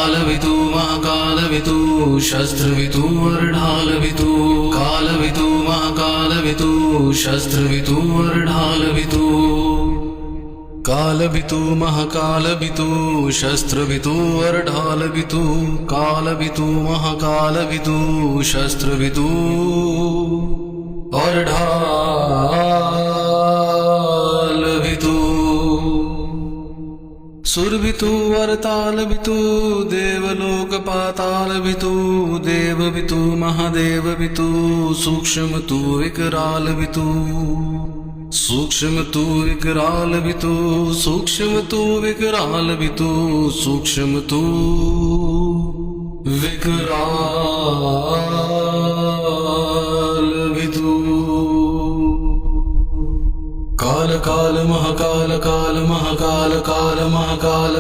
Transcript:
कालवितु महाकालवितु शस्त्रवितु वरढालवितु कालवितु महाकालवितु शस्त्रवितु वरढालवितु कालवितु महाकालवितु शस्त्रवितु वरढालवितु कालवितु महाकालवितु शस्त्रवितु वरढालवितु सुरवितु वरतालवितु देवलोकपातालवितु देववितु महादेववितु सूक्ष्मतु विकरालवितु सूक्ष्मतु विकरालवितु सूक्ष्मतु विकरालवितु सूक्ष्मतु विकरालवितु काल काल महाकाल काल महाकाल काल महाकाल